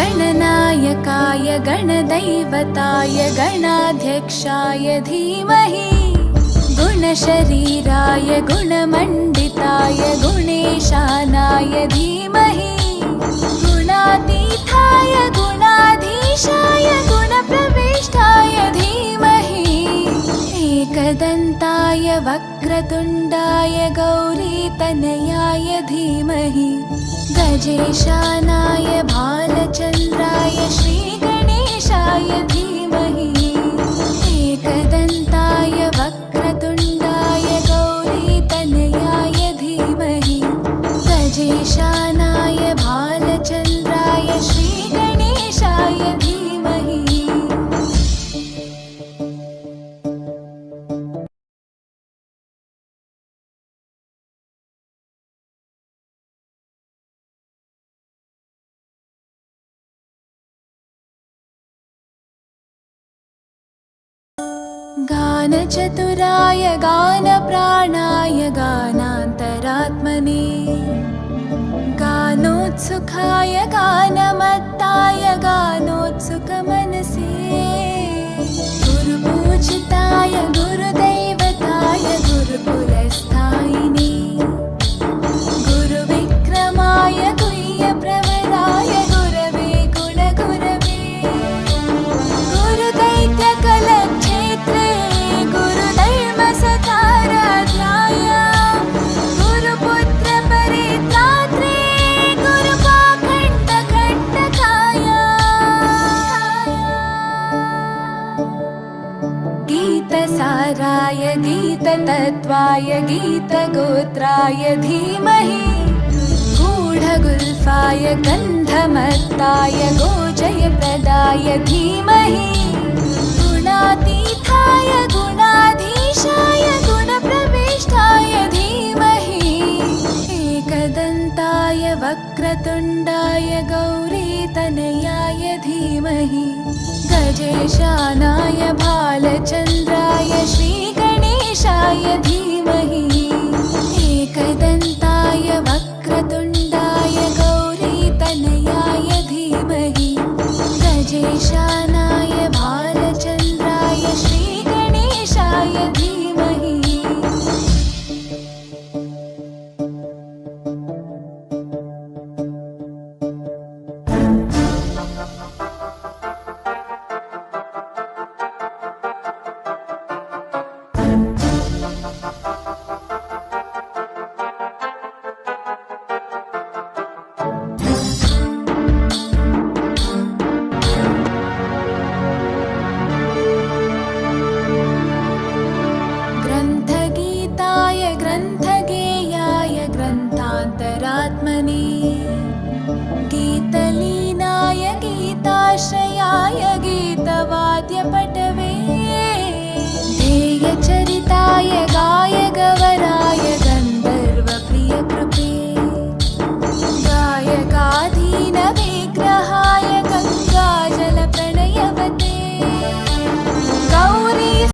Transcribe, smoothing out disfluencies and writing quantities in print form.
गणनायकाय गणदैवताय गणाध्यक्षाय धीमहि गुणशरीराय गुणमण्डिताय गुणेशानाय धीमहि गुणातीताय गुणाधीशाय गुणप्रविष्टाय धीमहि एकदन्ताय वक्रतुण्डाय गौरीतनयाय धीमहि गजेशानाय भालचन्द्राय श्रीगणेशाय धीमहि एकदन्ताय वक्रतुण्डाय गौरीतनयाय धीमहि गजेशानाय भालचन्द्राय श्रीगणेशाय धीमहि। गानचतुराय गानप्राणाय गानान्तरात्मने गानोत्सुकाय गानमत्ताय गानोत्सुकमनसे गुरुपूजिताय गुरुदैवताय गुरुकुलस्थायिने गुरुविक्रमाय गुह्यप्रवराय गुरवे गुणगुरवे गुरुदैत्यकलक्षेत्रे गुरुधर्मसताराध्याय गुरुपुत्रपरित्रात्रे गुरुपाखण्डखण्डकाय गीतसाराय गीततत्त्वाय गीतगोत्राय धीमहि गूढगुल्फाय गन्धमत्ताय गोजयप्रदाय धीमहि गुणातीताय गुणाधीशाय गुणप्रविष्टाय धीमहि एकदन्ताय वक्रतुण्डाय गौरीतनयाय धीमहि गजेशानाय भालचन्द्राय श्रीगणेशाय धीमहि एकदन्ताय वक्रतुण्डाय